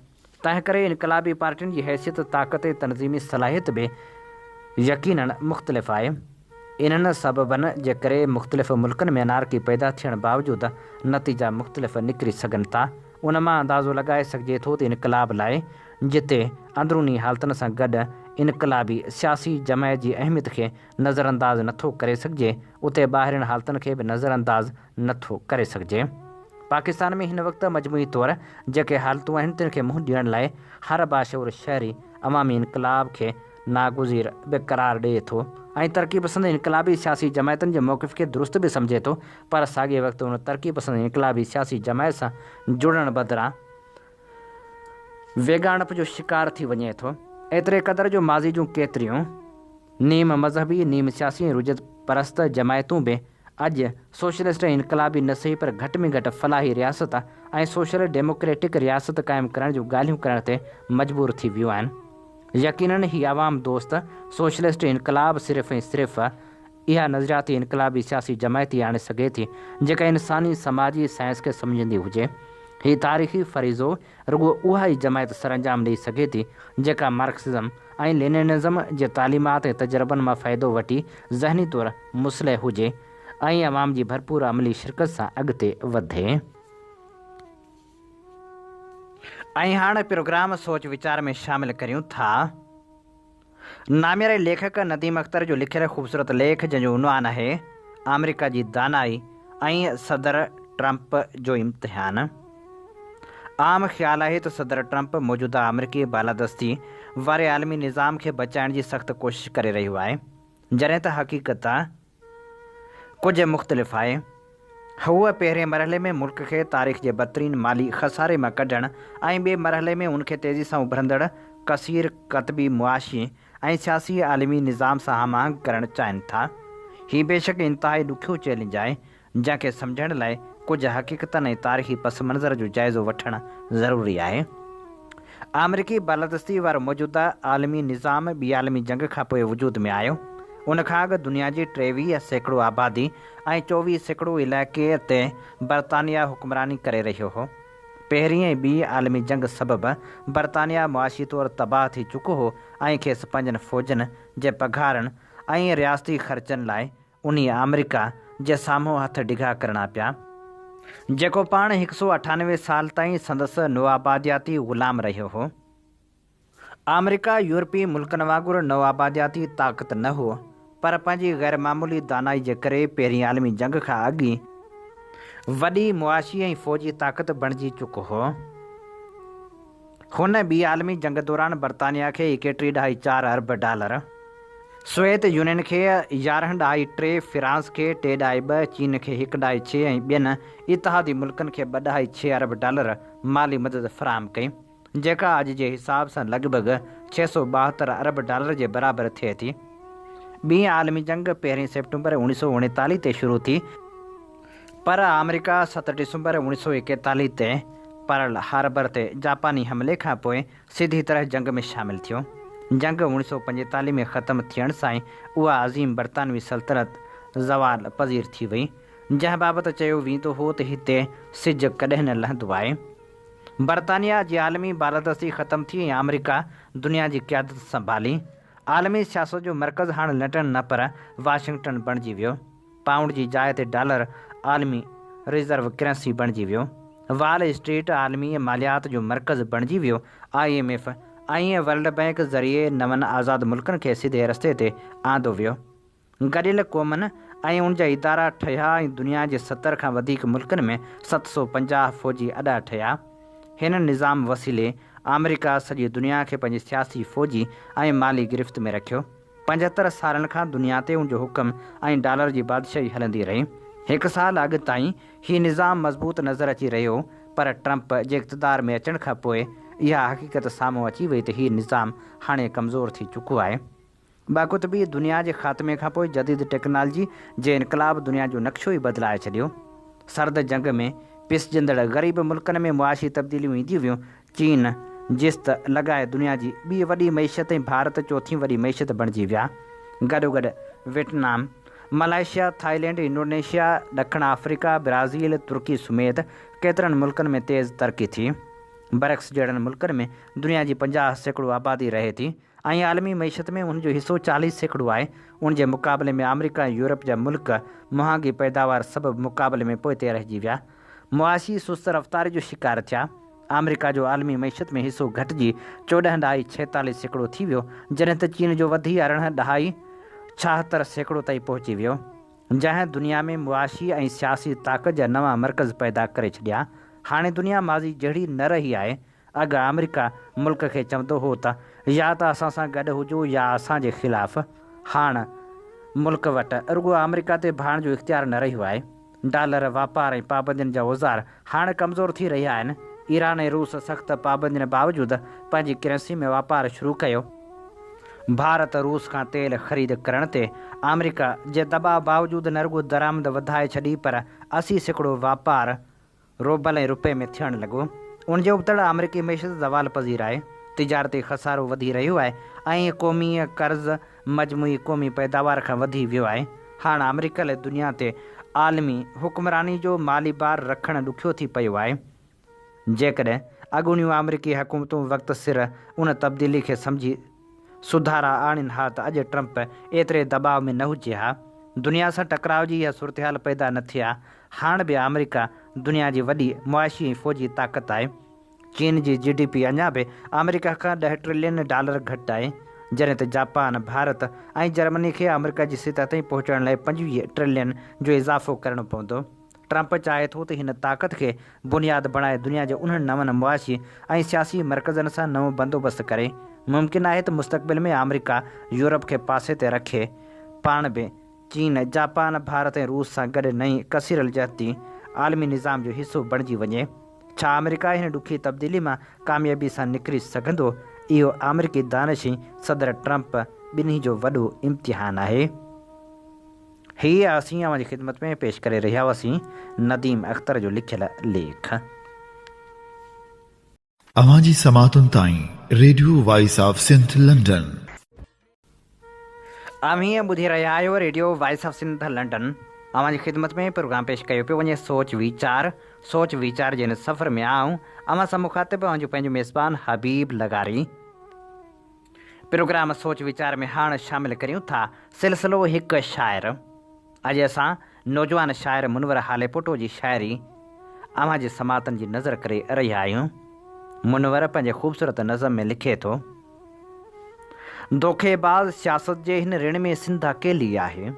तंहिं करे इनक़लाबी पार्टियुनि जी हैसियत, ताक़त ऐं तनज़ीमी सलाहियत बि यकीनन मुख़्तलिफ़ आहे। इन्हनि सबबनि जे करे मुख़्तलिफ़ मुल्कनि में अनारकी पैदा थियण बावजूदि नतीजा मुख़्तलिफ़ निकिरी सघनि था। उन मां अंदाज़ो लॻाए सघिजे थो त इनक़लाब लाइ जिते अंदरूनी हालतुनि सां गॾु इनक़लाबी सियासी जमायत जी अहमियत खे नज़रअंदाज़ नथो करे सघिजे, उते ॿाहिरियुनि हालतुनि खे बि नज़रअंदाज़ नथो करे सघिजे। पाकिस्तान में हिन वक़्तु मजमूई तौरु जेके हालतूं आहिनि, तिन खे मुंहुं ॾियण लाइ हर बाशऊर शहरी अवामी इनक़लाब खे नागुज़ीर बि करार ॾिए थो ऐं तरक़ी पसंद इनकलाबी सियासी जमायतुनि जे मौक़िफ़ खे दुरुस्त बि सम्झे थो, पर साॻिए वक़्तु हुन तरक़ी पसंद इनकलाबी सियासी जमायत सां जुड़ण बदिरां वेगाणप जो शिकार थी वञे थो। एतिरे क़दुरु जो माज़ी जूं केतिरियूं नीम मज़हबी नीम सियासी ऐं रुजत परस्त जमायतूं बि अॼु सोशलिस्ट इनकलाबी न सही पर घटि में घटि फलाही रियासत ऐं सोशल डेमोक्रेटिक रियासत क़ाइमु करण जूं ॻाल्हियूं करण ते मजबूर थी वियूं आहिनि। यकीनन ही आवाम दोस्त सोशलिस्ट इनकलाब सिर्फ़ु ऐं सिर्फ़ु इहा नज़रियाती इनकलाबी सियासी जमायत ई आणे सघे थी जेका इंसानी समाजी साइंस खे सम्झंदी हुजे। ही तारीख़ी फ़रीज़ो रुॻो उहा ई जमायत सरअंजाम ॾेई सघे थी जेका मार्क्सिज़म ऐं लेनिनिज़म जे तालीमात ऐं तजुर्बनि मां फ़ाइदो वठी ज़हनी तौरु मुस्लिह हुजे ऐं अवाम जी भरपूर अमली शिरकत सां अॻिते वधे। ऐं हाणे प्रोग्राम सोच वीचार में शामिल करियूं था नामियारे लेखक नदीम अख्तर जो लिखियल ख़ूबसूरत लेख जंहिंजो उनवान आहे अमेरिका जी दानाई ऐं सदर ट्रंप जो इम्तिहान। आम ख़्यालु आहे त सदर ट्रंप मौजूदा अमरीकी बालादस्ती वारे आलमी निज़ाम खे बचाइण जी सख़्तु कोशिशि करे रहियो आहे, जॾहिं त हक़ीक़त कुझु मुख़्तलिफ़ आहे। हूअ पहिरें मरहले में मुल्क खे तारीख़ जे बदतरीन माली ख़सारे मां कढणु ऐं ॿिए मरहले में उनखे तेज़ी सां उभरंदड़ कसीर कतबी मुआशी ऐं सियासी आलमी निज़ाम सां हमआहंग करणु चाहिनि था। हीउ बेशक इंतिहाई ॾुखियो चैलेंज आहे जंहिंखे सम्झण लाइ कुझु हक़ीक़तनि ऐं तारीख़ी पस मंज़र जो जाइज़ो वठणु ज़रूरी आहे। अमरीकी बालादस्ती वारो मौजूदा आलमी निज़ाम ॿी आलमी जंग खां पोइ वजूद में आयो। उनखां अॻु दुनिया जी 23% आबादी ऐं 24% इलाइक़े ते बरतानिया हुक्मरानी करे रहियो हो। पहिरीं ऐं ॿी आलमी जंग सबबि बरतानिया मुआशी तौरु तबाह थी चुको हो ऐं खेसि पंहिंजनि फ़ौजनि जे पघारनि ऐं रियासती ख़र्चनि लाइ उन अमेरिका जे साम्हूं हथ डिघा करणा पिया, जेको पाण 198 साल ताईं संदसि नोआबादियाती ग़ुलाम रहियो हो। अमेरिका यूरोपी मुल्कनि वांगुरु नोआबादियाती ताक़त न हो, पर पंहिंजी ग़ैर मामूली दानाई जे करे पहिरीं आलमी जंग खां अॻु ई वॾी मुआशी ऐं फ़ौजी ताक़त बणिजी चुको हो। हुन ॿी आलमी जंग दौरान बरतानिया खे 31.4 अरब डॉलर, सोवियत यूनियन खे 11.3, फ्रांस खे 3.2, चीन खे 1.6 ऐं ॿियनि इतिहादी मुल्कनि खे 2.6 अरब डॉलर माली मदद फ़राहम कई, जेका अॼु जे हिसाब सां लॻभॻि 672 अरब डॉलर जे बराबरि थिए थी। ॿी आलमी जंग 1 सेप्टेम्बर 1939 ते शुरू थी, पर अमेरिका 7 डिसंबर 1941 ते पर्ल हार्बर ते जापानी हमले खां पोइ सीधी तरह जंग में शामिलु थियो। जंग 1945 में ख़तमु थियण सां ई उहा अज़ीम बरतानवी सल्तनत ज़वाल पज़ीर थी वई, जंहिं बाबति चयो वेंदो हो त हिते सिज कॾहिं न लहंदो आहे। बरतानिया जी आलमी बालादस्ती ख़तमु थी ऐं अमेरिका दुनिया जी क़यादत संभाली। आलमी सियासत जो मर्कज़ हाणे लंडन न पर वाशिंगटन बणिजी वियो। पाउंड जी जाइ ते डॉलर आलमी रिज़र्व करेंसी बणिजी वियो। वॉल स्ट्रीट आलमी मालियात जो मर्कज़ बणिजी वियो। IMF ऐं वर्ल्ड बैंक ज़रिए नवनि आज़ाद मुल्कनि खे सिधे रस्ते ते आंदो वियो। गॾियल क़ौमनि ऐं उन जा इदारा ठहिया ऐं दुनिया जे 70 खां वधीक मुल्कनि में 750 फ़ौजी अॾा ठहिया। हिन निज़ाम वसीले अमेरिका सॼी दुनिया खे पंहिंजी सियासी फ़ौजी ऐं माली गिरफ़्त में रखियो। 75 सालनि खां दुनिया ते उनजो हुकुम ऐं डॉलर जी बादशाही हलंदी रही। 1 साल अॻु ताईं हीउ निज़ाम मज़बूत नज़र अची रहियो, पर ट्रंप जे इक़्तिदार में अचण खां पोइ इहा हक़ीक़त साम्हूं अची वई त हीउ निज़ाम हाणे कमज़ोर थी चुको आहे। बाक़ुतबी दुनिया जे ख़ात्मे खां पोइ जदीद टेक्नोलॉजी जे इनकलाब दुनिया जो नक्शो ई बदिलाए छॾियो। सर्द जंग में पिसजंदड़ ग़रीब मुल्कनि में मुआशी तब्दीलियूं ईंदियूं वियूं। चीन जिस्त लॻाए दुनिया जी ॿी वॾी मईशत ऐं भारत चौथीं वॾी मईशत बणिजी विया। गॾोगॾु वियतनाम, मलेशिया, थाईलैंड, इंडोनेशिया, ॾखण अफ्रीका, ब्राज़ील, तुर्की समेत केतिरनि मुल्कनि में तेज़ तरक़ी थी। बरक्स जहिड़नि मुल्कनि में दुनिया जी 50% आबादी रहे थी ऐं आलमी मईशत में उनजो हिसो 40% आहे। उन जे मुक़ाबले में अमेरिका ऐं यूरोप जा मुल्क महांगी पैदावार सबबि मुक़ाबले में पोइते रहिजी विया। मुआशी सुस्त रफ़्तार जो शिकार थिया। अमेरिका जो आलमी मईशत में हिसो घटिजी 14.46% थी वियो, जॾहिं त चीन जो वधी 18.76% ताईं पहुची वियो, जंहिं दुनिया में मुआशी ऐं सियासी ताक़त जा नवां मर्कज़ पैदा करे छॾिया। हाणे दुनिया माज़ी जहिड़ी न रही आहे। अॻु अमेरिका मुल्क खे चवंदो हो त या त असां सां गॾु हुजो या असांजे ख़िलाफ़ु। हाणे मुल्क वटि रुगो अमेरिका ते भाण जो इख़्तियार न रहियो आहे। डॉलर वापार ऐं पाबंदियुनि जा औज़ार हाणे कमज़ोर थी रहिया आहिनि। ईरान ऐं रूस सख़्तु पाबंदियुनि बावजूदि पंहिंजी करेंसी में वापार शुरू कयो। भारत रूस खां तेल ख़रीद करण ते अमेरिका जे दॿाउ बावजूदि न रुगो दरामद वधाए छॾी पर 80% वापार रोबल ऐं रुपए में थियणु लॻो। उन जे उबतड़ अमेरिकी मैशत ज़वाल पज़ीर आहे। तिजारती ख़सारो वधी रहियो आहे ऐं क़ौमी कर्ज़ मजमूई क़ौमी पैदावार खां वधी वियो आहे। हाणे अमेरिका लाइ दुनिया ते आलमी हुक्मरानी जो माली बार रखणु ॾुखियो थी पियो आहे। जेकॾहिं अॻूणियूं अमेरिकी हुकूमतूं वक़्ति सिर उन तब्दीली खे सम्झी सुधारा आणनि हा त अॼु ट्रंप एतिरे दॿाउ में न हुजे हा। दुनिया सां टकराव जी इहा सूरत हाल पैदा न थी आहे। हाणे बि अमेरिका दुनिया जी वॾी मुआशी ऐं फ़ौजी ताक़त आहे। चीन जी GDP अञा बि अमेरिका खां $10 ट्रिलियन घटि आहे, जॾहिं त जापान भारत ऐं जर्मनी खे अमेरिका जी सतह ताईं पहुचण लाइ 25 ट्रिलियन जो इज़ाफ़ो करणो पवंदो। ट्रंप चाहे थो त हिन ताक़त खे बुनियादु बणाए दुनिया जे उन्हनि नवनि मुआशी ऐं सियासी मर्कज़नि सां नओं बंदोबस्तु करे। मुमकिन आहे त मुस्तक़बिल में अमेरिका यूरोप खे पासे ते रखे पाण बि चीन जापान भारत ऐं रूस सां गॾु नई कसीरल जहती आलमी निज़ाम जो हिसो बणिजी वञे। छा अमेरिका हिन ॾुखी तब्दीली मां कामयाबी सां निकिरी सघंदो? इहो अमेरिकी दानिशी सदर ट्रंप ॿिन्ही जो वॾो इम्तिहान आहे। हीअ असीं अव्हांजी ख़िदमत में पेश करे रहिया हुआसीं नदीम अख़्तर जो लिखियलु लेख। अवांजी समातुनि ताईं radio voice of Sindh London. हीअं ॿुधी रहिया आहियो radio voice of Sindh London. अव्हांजी ख़िदमत में प्रोग्राम पेश कयो पियो वञे सोच वीचार जे हिन सफ़र में आऊं अव्हां सां मुखातिब जो पंहिंजो मेज़बान हबीब लगारी। प्रोग्राम सोच वीचार में हाणे शामिल करियूं था सिलसिलो हिकु शाइर। अॼु असां नौजवान शाइर मुनवर हालेपोटो जी शाइरी अव्हांजे समातनि जी नज़र करे रहिया आहियूं। मुनवर पंहिंजे ख़ूबसूरत नज़म में लिखे थो, धोखेबाज़ सियासत जे हिन ऋण में सिंध अकेली आहे।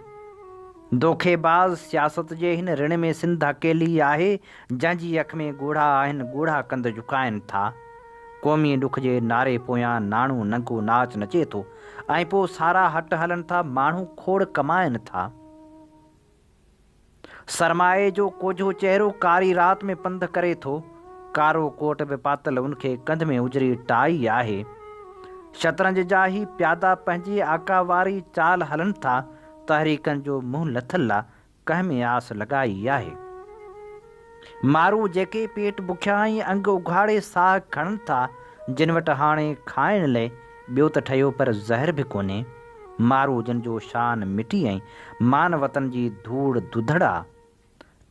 धोखेबाज़ सियासत जे हिन ऋण में सिंध अकेली आहे। जंहिंजी अख में ॻोढ़ा आहिनि ॻोढ़ा कंद झुकाइनि था। क़ौमी ॾुख जे नारे पोयां नाणो नंगो नाच नचे थो ऐं पोइ सारा हट हलनि था माण्हू खोड़ कमाइनि था। सरमाए जो कोझो चहिरो कारी राति में पंधु करे थो। कारो कोट बि पातल उनखे कंध में उजरी टाई आहे। शतरंज जा ई प्यादा पंहिंजी आका वारी चाल हलनि था। तहरीकनि जो मुंहुं लथल आहे कंहिं में आस लॻाई आहे। मारू जेके पेट बुखिया ऐं अंग उघाड़े साह खणनि था। जिन वटि हाणे खाइण लाइ ॿियो त ठहियो पर ज़हर बि कोन्हे। मारू जिन जो शान मिटी ऐं मान वतन जी धूड़ दुधड़ा।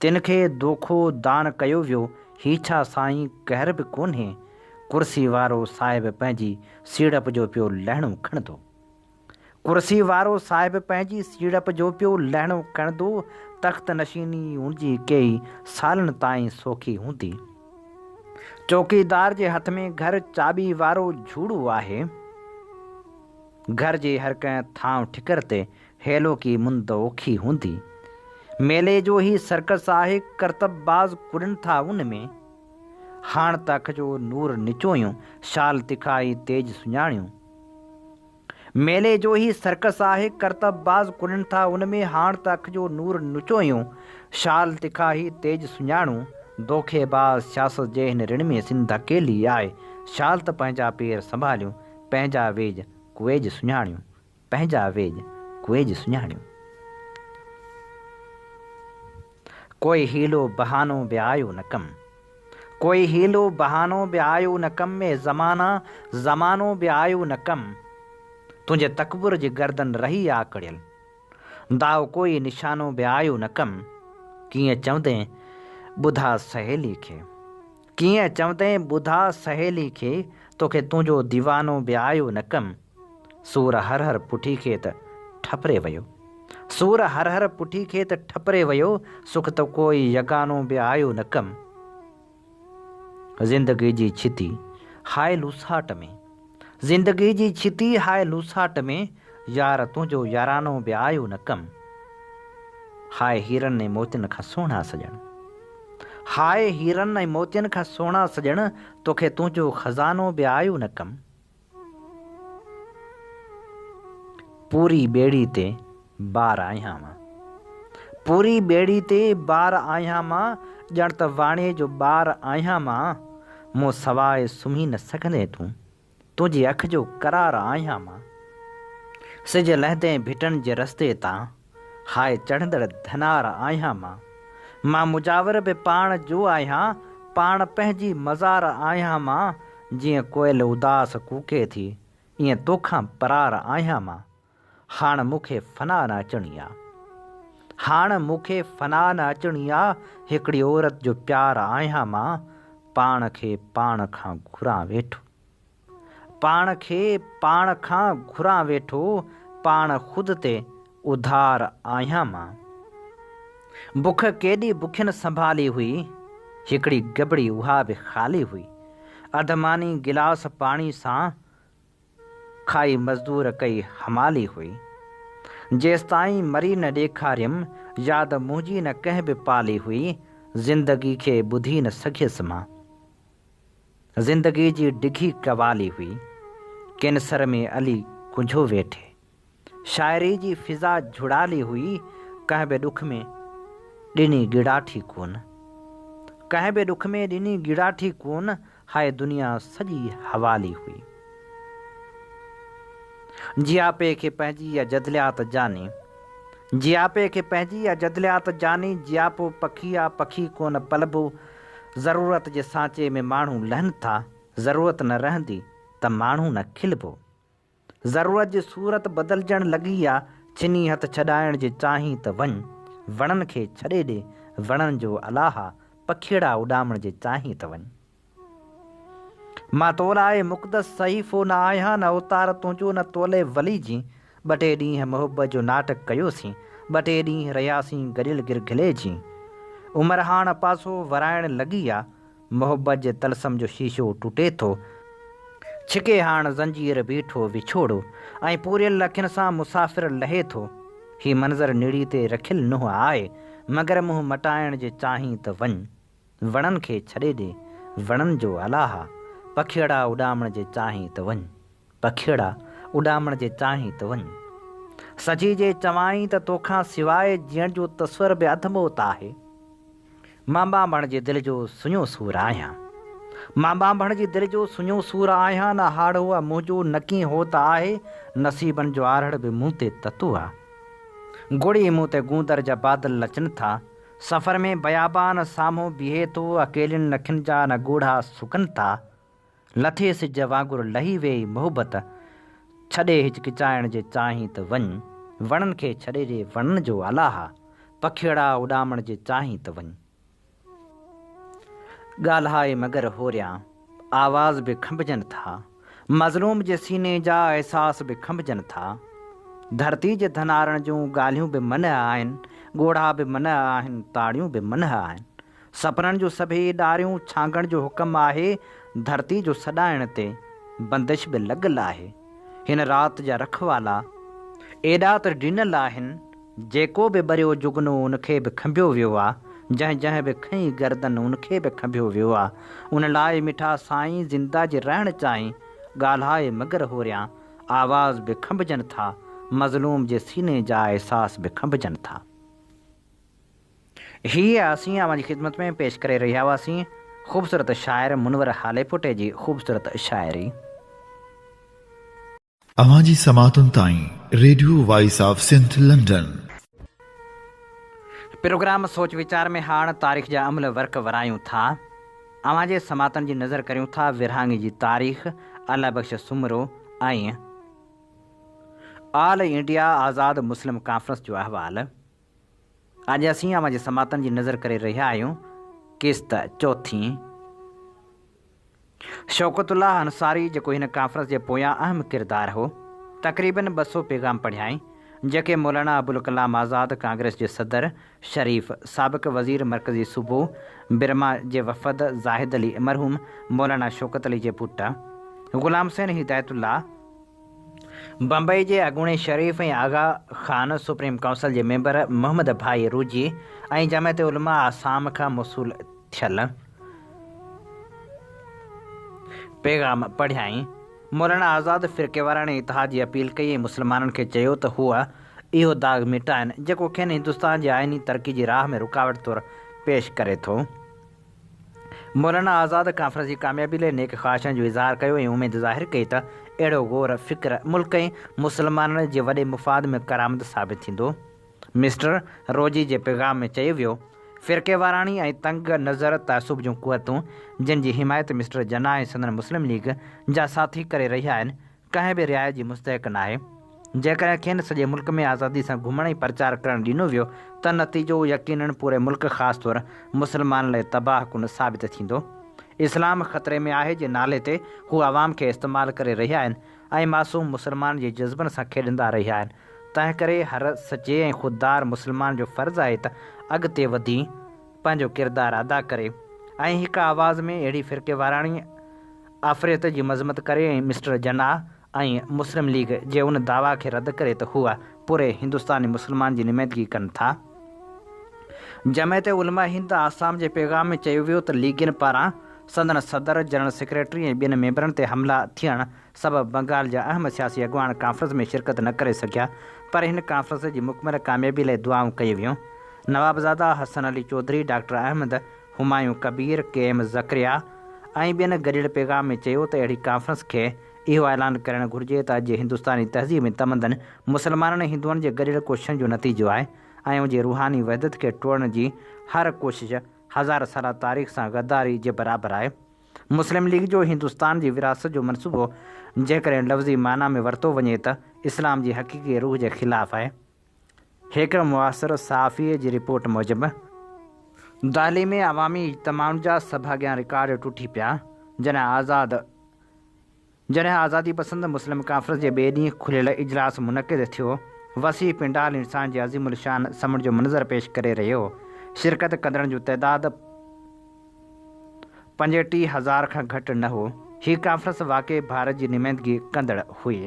तिन खे दोखो दान कयो वियो ही छा साईं कहर बि कोन्हे। कुर्सी वारो साहिब पंहिंजी सीड़प जो पियो लहणो खणंदो। कुर्सी वारो साहिब पंहिंजी सीड़प जो पियो लहणो खणंदो। तख़्त नशीनी उनजी कई सालनि ताईं सौखी हूंदी। चौकीदार जे हथ में घर चाबी वारो झूड़ो आहे। घर जे हर कंहिं थांव ठिकर ते हेलो की मुंद औखी हूंदी। मेले जो ही सर्कस आहे करतबबाज़ कुड़नि था उन में। हाण त अख जो नूर निचोयूं शाल तिखाई तेज सुञाणियूं। मेले जो ही सर्कस आहे करतबबाज़ कुड़नि था उन में। हाण त अख जो नूर निचोयूं शाल तिखाई तेज सुञाणूं। धोखेबाज़ सियासत जे हिन ऋण में सिंध अकेली आहे। शाल त पंहिंजा पेर संभालियूं पंहिंजा वेझ कुएज सुञाणियूं पंहिंजा वेझ कुएज सुञाणियूं। कोई हीलो बहानो बि आयो न कम। कोई हीलो बहानो बि आयो न कम में। ज़मानो बि आयो न कम। तुंहिंजे तकबुर जी गर्दन रही आकड़ियल। दाव कोई निशानो बि आयो न कम। कीअं चवंदे ॿुधा सहेली खे। कीअं चवंदे ॿुधा सहेली खे। तोखे तुंहिंजो दीवानो बि आयो न कम। सूर हर हर पुठी खे त ठपरे वियो। सूर हर हर पुठी खे त ठपरे वियो। सुख त कोई यगानो बि आयो न कम। ज़िंदगी जी छिती हाय लूसाट में। ज़िंदगी जी छिती हाय लूसाट में। यार तुंहिंजो यारानो बि आयो न कम। हाय हीरनि ऐं मोतियुनि खां सुहिणा सॼण। हाय हीरनि ऐं मोतियुनि खां सुहिणा सॼण। तोखे तुंहिंजो ख़ज़ानो बि आयो न कम। पूरी बेड़ी ते बार आया मां, पूरी बेड़ी ते बार आया मां, ॼण त वाणे जो बार आया मां, मूं सवाइ सुम्ही न सघंदे तुंहिंजी अख जो करार आया मां। सिज लहंदे भिटनि जे रस्ते तां हाय चढ़ंदड़ धनार आया मां मुजावर बि पाण जो आहियां, पाण पंहिंजी मज़ार आहियां मां। जीअं कोयल उदास कूके थी ईअं तोखां परार आहियां मां। हाण मूंखे फना न अचणी आहे, हाण मूंखे फना न अचणी आहे, हिकिड़ी औरत जो प्यार आहियां मां। पाण खे पाण खां घुरां वेठो, पाण खे पाण खां घुरां वेठो, पाण ख़ुदि ते उधार आहियां मां। बुख केॾी बुखियुनि संभाली हुई, हिकिड़ी गबड़ी उहा बि ख़ाली हुई। अधमानी गिलास पाणी सां खाई मज़दूर कई हमाली हुई। जेसिताईं मरी न ॾेखारियमि, यादि मुंहिंजी न कंहिं बि पाली हुई। ज़िंदगी खे ॿुधी न सघियसि मां, ज़िंदगी जी डिघी कवाली हुई। कैंसर में अली कुंझो वेठे, शाइरी जी फिज़ा झुड़ाली हुई। कंहिं बि ॾुख में ॾिनी गिड़ाठी कोन, कंहिं बि ॾुख में ॾिनी गिड़ाठी कोन, हाय दुनिया सॼी हवाली हुई। जियापे खे पंहिंजी या जदलियात जानी, जियापे खे पंहिंजी या जदलियात जानी। जियापो पखी या पखी कोन पलबो, ज़रूरत जे सांचे में माण्हू लहनि था। ज़रूरत न रहंदी त माण्हू न खिलबो, ज़रूरत जी सूरत बदिलजण लॻी आहे। छिनी हथ छॾाइण जे चाहीं त वञ, वणनि खे छॾे ॾे वणनि जो अलाहा, पखीड़ा उॾामण जे चाहीं त वञ। मां तोलाए मुक़दस सहीफ़ो न आहियां, न अवतार तुंहिंजो न तोले वली जी। ॿ टे ॾींहं मोहबत जो नाटक कयोसीं, ॿ टे ॾींहं रहियासीं गॾियल गिरगिले जी। उमिरि हाण पासो वराइण लॻी आहे, मोहबत जे तलसम जो शीशो टुटे थो। छिके हाण ज़ंजीर बीठो विछोड़ो, ऐं पूरियल अखियुनि सां मुसाफ़िर लहे थो। ही मंज़र निड़ी ते रखियल नुंहुं आहे, मगर मुंहुं मटाइण जे चाहीं त वञ, वणनि खे छॾे ॾे वणनि जो अलाहा, पखीड़ा उॾामण जे चाहीं त वञ, पखीड़ा उॾामण जे चाहीं त वञ। सजी जे चवाई त तोखां सवाइ जीअण जो तस्वर बि अधमोत आहे। मां ॿांभण जे दिलि जो सुञो सूर आहियां, मां ॿांभण जी दिलि जो सुञो सूर आहियां। न हाड़ो आहे मुंहिंजो न कीअं होत आहे, नसीबनि जो आरड़ बि मूं ते ततू आहे। गुड़ी मूं ते गूंदर जा बादल अचनि था, सफ़र में बयाबान साम्हूं बीहे थो। अकेलियुनि अखियुनि जा न ॻोढ़ा सुकनि था, लथे सिज वांगुरु लही वेई मोहबत, छॾे हिचकिचाइण जे चाहीं त वञ, वणनि खे छॾे ॾे वणनि जो अलाहा, पखीड़ा उॾामण जे चाहीं त वञ। ॻाल्हाए मगर होरियां आवाज़ बि खंभजनि था, मज़लूम जे सीने जा अहसास बि खंभजनि था। धरती जे धनारनि जूं ॻाल्हियूं बि मन आहिनि, ॻोढ़ा बि मन आहिनि, ताड़ियूं बि मन आहिनि। सपननि जूं सभई ॾारियूं छांगण जो हुकम आहे, धरती जो सॾाइण ते बंदिश बि लॻल आहे। हिन राति जा रखवाला एॾा त ॾिनल आहिनि, जेको बि ॿरियो जुगनो उनखे बि खंभियो वियो आहे। जंहिं जंहिं बि खईं गर्दन उनखे बि खंभियो वियो आहे। उन लाइ मिठा साईं ज़िंदा जे रहण चाहीं, ॻाल्हाए मगर होरियां आवाज़ बि खंभजनि था, मज़लूम जे सीने जा अहसास बि खंभजनि था। हीअ असीं अवां जी ख़िदमत में पेश करे रहिया हुआसीं ख़ूबसूरत शाइर मुनवर हालेपुटे जी ख़ूबसूरत शाइरी। अवां जी समातुनि ताईं radio voice of Sindh London. Program सोच वीचार में हाण तारीख़ जा अमल वर्क वरायूं था। अवां जे समातनि जी नज़र करियूं था विरहाङे जी तारीख़, अल्लाह बख़्श सुमरो ऐं ऑल इंडिया आज़ाद मुस्लिम कॉन्फ्रेंस जो अहवाल। अॼु असीं अवां जे समातनि जी नज़र करे रहिया आहियूं क़िस्त चौथी। शौकतुल्लाह अंसारी जेको हिन कॉन्फ्रेंस जे पोयां अहम किरदारु हो, तक़रीबन 200 पैगाम पढ़ियाई, जेके मौलाना अबुल कलाम आज़ाद कांग्रेस जे सदर शरीफ़, साबिक़ वज़ीर मरकज़ी सूबो बिरमा जे वफ़द ज़ाहिद अली मरहूम मौलाना शौकत अली जे पुटु ग़ुलाम हुसैन हिदायतुल्लाह, बम्बई जे अॻूणे शरीफ़ ऐं आगा ख़ान सुप्रीम काउंसिल जे मेंबर मोहम्मद भाई रूजी ऐं जमायत उलमा आसाम खां मौसूल थियल पैगाम पढ़ियाई। मौलाना आज़ाद फ़िरक़े वारनि इतिहाद जी अपील कई ऐं मुस्लमाननि खे चयो त हूअ इहो दाग़ मिटाइनि जेको खेनि हिंदुस्तान जी आइनी तरक़ी जी राह में रुकावट तौरु पेश करे थो। मौलाना आज़ाद कॉन्फ्रेंस जी कामयाबी लाइ नेक ख़्वाहिशनि जो इज़हार कयो ऐं उमेद ज़ाहिर कई त अहिड़ो ग़ौर फ़िक्र मुल्क ऐं मुस्लमाननि जे वॾे मुफ़ाद में करामत साबित थींदो। मिस्टर रोजी जे पैगाम में चयो वियो, फ़िरक़े वाराणी ऐं तंग नज़र तअसुब जूं क़ुवतूं जिन जी हिमायत मिस्टर जना ऐं संदन मुस्लिम लीग जा साथी करे रहिया आहिनि कंहिं बि रिआयत जी मुस्तहिक़ नाहे। जेकॾहिं खेनि सॼे मुल्क में आज़ादी सां घुमण ऐं प्रचार करणु ॾिनो वियो त नतीजो यकीनन पूरे मुल्क ख़ासि तौरु मुस्लमान लाइ तबाह कुन साबित थींदो। इस्लाम ख़तरे में आहे जे नाले ते हू आवाम खे इस्तेमालु करे रहिया आहिनि ऐं मासूम मुस्लमान जे जज़्बनि सां खेॾंदा रहिया आहिनि। तंहिं करे हर सचे ऐं ख़ुददार मुस्लमान जो फ़र्ज़ु आहे त अॻिते वधी पंहिंजो किरदारु अदा करे ऐं हिकु आवाज़ में अहिड़ी फ़िरक़े वाराणी आफ़िरियत जी मज़मत करे ऐं मिस्टर जना ऐं मुस्लिम लीग जे उन दावा खे रद्द करे त हूअ पूरे हिंदुस्तानी मुस्लमान जी नुमाइंदगी कनि था। जमायत उलमा हिंद आसाम जे पैगाम में चयो वियो त लीगियुनि पारां संदन सदर जनरल सेक्रेटरी ऐं ॿियनि मेंबरनि ते हमला थियण सबबि बंगाल जा अहम सियासी अॻुवान कॉन्फ्रेंस में शिरकत न करे सघिया, पर हिन कॉन्फ्रेंस जी मुकमल कामयाबी लाइ दुआऊं कयूं वियूं। नवाबज़ादा हसन अली चौधरी, डॉक्टर अहमद हुमायूं कबीर, के.एम. ज़करिया ऐं ॿियनि गॾियल पैगाम में चयो त अहिड़ी कॉन्फ्रेंस खे इहो ऐलान करणु घुरिजे त अॼु हिंदुस्तानी तहज़ीब ऐं तमदन मुस्लमाननि ऐं हिंदुअनि जे गॾियल कोशिशनि जो नतीजो आहे ऐं उनजी रूहानी वहदत खे टोड़ण जी हर कोशिश हज़ार साल तारीख़ सां गद्दारी जे बराबरि आहे। मुस्लिम लीग जो हिंदुस्तान जी विरासत जो मनसूबो जेकॾहिं लफ़्ज़ी माना में वरितो वञे त इस्लाम जी हक़ीक़ी रूह जे ख़िलाफ़ु आहे। हिकु मुआसिर सहाफ़ीअ जी रिपोर्ट मूजिबि दिल्ली में अवामी इज्तिमाउनि जा सभ अॻियां रिकॉर्ड टुटी पिया जॾहिं आज़ादी पसंद मुस्लिम कॉन्फ्रेंस जे ॿिए ॾींहुं खुलियल इजलास मुनक़िद थियो। वसी पिंडाल इंसान जे अज़ीमुल शान समण जो मंज़र पेश करे रहियो। शिरकत कंदड़नि जो तइदादु 35,000 खां घटि न हो। हीअ कॉन्फ्रेंस वाक़ई भारत जी नुमाइंदगी कंदड़ हुई।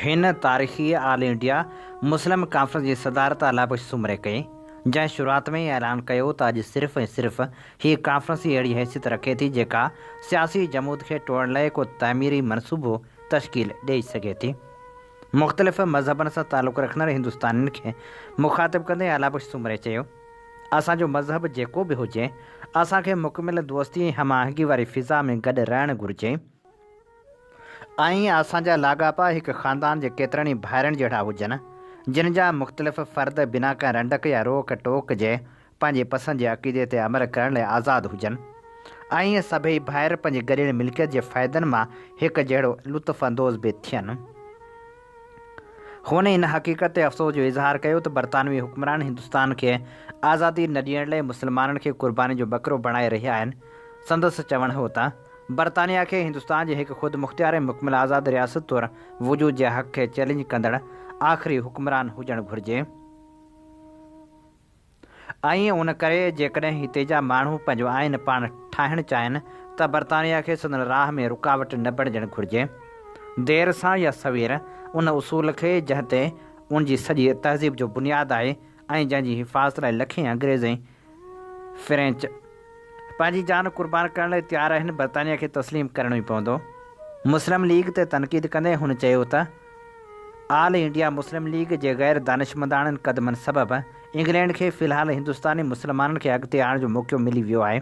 हिन तारीख़ी ऑल इंडिया मुस्लिम कॉन्फ्रेंस जी सदारत अलाबख्श सुमरे कई, जंहिं शुरूआति में ई ऐलान कयो त अॼु सिर्फ़ु ऐं सिर्फ़ु हीअ कॉन्फ्रेंस ई अहिड़ी हैसियत रखे थी जेका सियासी जमूद खे टोड़ण लाइ को तामीरी मनसूबो तश्कील ॾेई सघे थी। मुख़्तलिफ़ मज़हबनि सां तालुक़ु रखंदड़ हिंदुस्तानियुनि खे मुख़ातिब कंदे अलाबख्श सुमरे चयो, असांजो मज़हब जेको बि हुजे असांखे मुकमिल दोस्ती ऐं हमाहंगी वारी फ़िज़ा में गॾु रहणु घुरिजे ऐं असांजा लाॻापा हिकु ख़ानदान जे केतिरनि ई भाइरनि जहिड़ा हुजनि जिन जा मुख़्तलिफ़ फ़र्द बिना का रंडक या रोक टोक जे पंहिंजे पसंदि जे अक़ीदे ते अमल करण लाइ आज़ादु हुजनि ऐं सभई भाइर पंहिंजे गॾियल मिल्कियत जे फ़ाइदनि मां हिकु जहिड़ो लुत्फ़ अंदोज़ बि थियनि। हुन इन हक़ीक़त ते अफ़सोस जो इज़हार कयो त बरतानवी हुक्मरान हिंदुस्तान खे आज़ादी न ॾियण लाइ मुस्लमाननि खे क़ुर्बानी जो बकरो बणाए रहिया आहिनि। संदसि चवणु हो त बरतानिया खे हिंदुस्तान जे हिकु ख़ुदि मुख़्तियार ऐं मुकमिल आज़ाद रियासत तौरु वजूद जे हक़ खे चैलेंज कंदड़ आख़िरी हुक्मरान हुजणु घुरिजे ऐं उन करे जेकॾहिं हिते जा माण्हू पंहिंजो आइन पाण ठाहिणु चाहिनि त बरतानिया खे संदन राह में रुकावट न बणिजणु घुरिजे। देर सां या सवेर उन उसूल खे जंहिं ते उनजी सॼी तहज़ीब जो बुनियादु आहे ऐं जंहिंजी हिफ़ाज़त लाइ लखें अंग्रेज़ ऐं फ़्रेंच पंहिंजी जान क़ुर्बान करण लाइ तयारु आहिनि, बरतानिया खे तस्लीम करणो ई पवंदो। मुस्लिम लीग ते तनक़ीद कंदे हुन चयो त ऑल इंडिया मुस्लिम लीग जे ग़ैर दानिशमंदाणनि क़दमनि सबबि इंग्लैंड खे फ़िलहालु हिंदुस्तानी मुस्लमाननि खे अॻिते आणण जो मौक़ो मिली वियो आहे।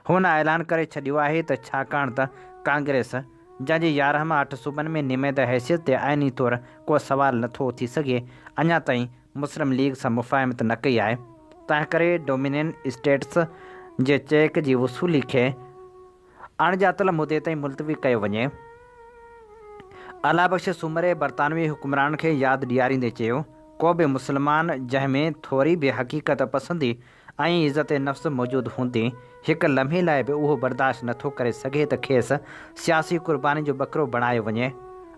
हुन ऐलान करे छॾियो आहे त छाकाणि त कांग्रेस जंहिंजे 11 मां 8 सूबनि में निमेद हैसियत ते आइनी तौरु को सवाल नथो थी सघे, अञा ताईं मुस्लिम लीग सां मुफ़ाहिमत न कई आहे। तंहिं करे डोमिनियन स्टेट्स जे चेक जी वसूली खे अणॼातल मुदे ताईं मुलतवी कयो वञे। अलाबख्श सुमरे बरतानवी हुक्मरान खे यादि ॾियारींदे चयो, को बि मुस्लमान जंहिंमें थोरी बि हक़ीक़त पसंदी ऐं इज़त नफ़्स मौजूदु हूंदी हिकु लम्हे लाइ बि उहो बर्दाश्त नथो करे सघे त खेसि सियासी क़ुर्बानी जो बकरो बणायो वञे,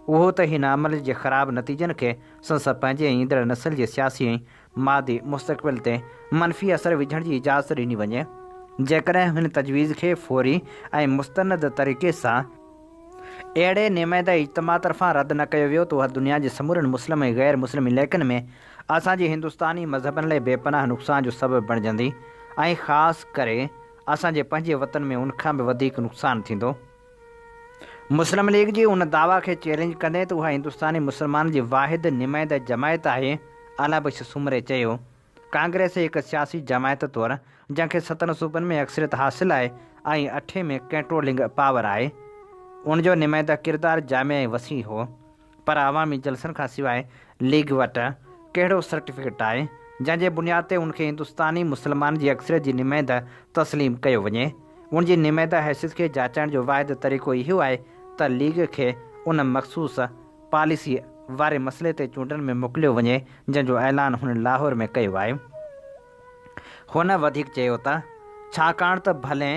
उहो त हिन अमल जे ख़राब नतीजनि खे संसद पंहिंजे ईंदड़ नस्ल जे सियासी ऐं मादी मुस्तक़बिल ते मनफ़ी असर विझण जी इजाज़त ॾिनी वञे। जेकॾहिं हिन तजवीज़ खे फ़ौरी ऐं मुस्तनद तरीक़े सां अहिड़े निमाइंदा इज्तिमा तरफ़ां रद्द न कयो वियो त उहा दुनिया जे समूरनि मुस्लिम ऐं ग़ैर मुस्लिम इलाइक़नि में असांजे हिंदुस्तानी मज़हबनि लाइ बेपनाह नुक़सान जो सबबु बणिजंदी ऐं ख़ासि करे असांजे पंहिंजे वतन में उनखां बि वधीक नुक़सानु थींदो। मुस्लिम लीग जी उन दावा खे चैलेंज कंदे त उहा हिंदुस्तानी मुस्लमान जी वाहिद निमाइंद जमायत आहे। आला बख्श सुमरे चयो, कांग्रेस हिकु सियासी जमायत तौरु जंहिंखे 7 सूबनि में अक्सरियत हासिलु आहे ऐं 8 में कंट्रोलिंग पावर आहे, उनजो निमाइंदा किरदारु जामे ऐं वसी हो। पर अवामी जलसनि खां सवाइ लीग वटि कहिड़ो सर्टिफिकेट आहे जंहिंजे बुनियाद ते उनखे हिंदुस्तानी मुस्लमान जी अक्सरियत जी निमाइंदा तस्लीम कयो वञे। उनजी निमाइंदा हैसियत खे जाचण जो वाहिद तरीक़ो इहो आहे त लीग खे उन मख़सूस पॉलिसी वारे मसइले ते चूंडनि में मोकिलियो वञे जंहिंजो ऐलान हुन लाहौर में कयो आहे। हुन वधीक चयो त छाकाणि त भले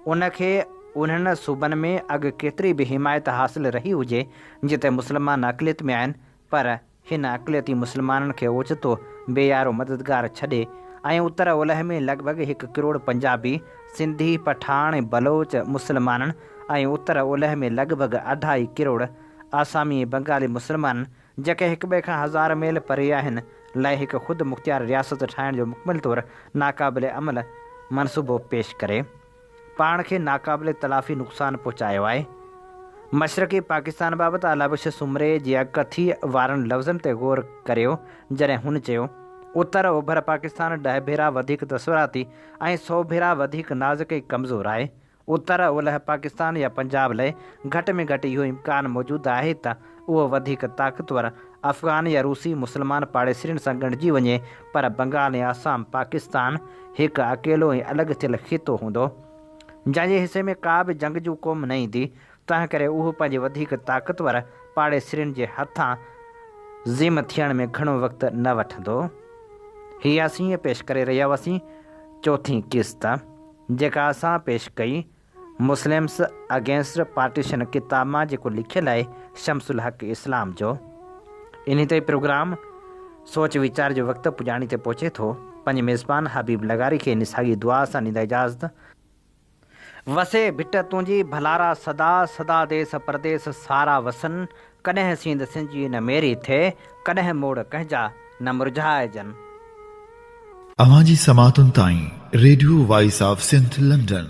उनखे उन्हनि सूबनि में अॻु केतिरी बि हिमायत हासिलु रही हुजे जिते मुस्लमान अक़लियत में आहिनि, पर हिन अक़लियती मुस्लमाननि खे ओचितो बेयारो मददगार छॾे ऐं उत्तर ओलह में लॻभॻि 1 करोड़ पंजाबी, सिंधी, पठान, बलोच मुस्लमाननि ऐं उत्तर ओलह में लॻभॻि 2.5 करोड़ आसामी ऐं बंगाली मुस्लमान जेके हिक ॿिए खां 1000 मील परे आहिनि लाइ हिकु ख़ुदि मुख़्तियार रियासत ठाहिण जो मुकमिल तौरु नाक़ाबिले अमल मनसूबो पेश करे पाण खे नाक़ाबिले तलाफ़ी नुक़सानु पहुचायो आहे। मशरक़ी पाकिस्तान बाबति आला बख्श सुमरे जी अकथी वारनि लफ़्ज़नि ते ग़ौर करियो जॾहिं हुन चयो, उत्तर ओभर पाकिस्तान 10 भेरा वधीक तसवराती ऐं 100 भेरा वधीक नाज़ुक ऐं कमज़ोर आहे। उत्तर ओलह पाकिस्तान या पंजाब लाइ घटि में घटि इहो इम्कानु मौजूदु आहे त उहो वधीक ताक़तवर अफ़गान या रूसी मुस्लमान पाड़ेसरियुनि सां ॻंढिजी वञे, पर बंगाल ऐं आसाम पाकिस्तान हिकु अकेलो ऐं अलॻि थियल ख़ितो हूंदो जंहिंजे हिसे में का बि जंगजू क़ौम न ईंदी। तंहिं करे उहो पंहिंजे वधीक ताक़तवर पाड़ेसरियुनि जे हथां ज़िम थियण में घणो वक़्तु न वठंदो। हीअ असीं पेश करे रहिया हुआसीं चौथीं क़िस्त जेका असां पेश कई मुस्लिम्स अगेंस्ट पार्टीशन किताब मां, जेको लिखियलु आहे शमसुल हक़ इस्लाम जो। इन ते प्रोग्राम सोच वीचार जो वक़्तु पुॼाणी ते पहुचे थो। पंहिंजे मेज़बान हबीब लगारी खे इन साॻी दुआ सां ॾींदा इजाज़त। वसे भिट तुंहिंजी भलारा सदा सदा देस परदेस सारा वसन, कॾहिं सींद सिंजी न मेरी थिए, कॾहिं मोड़ कंहिंजा न मुरझाइजनि। अवां जी समातुनि ताईं radio voice of Sindh London.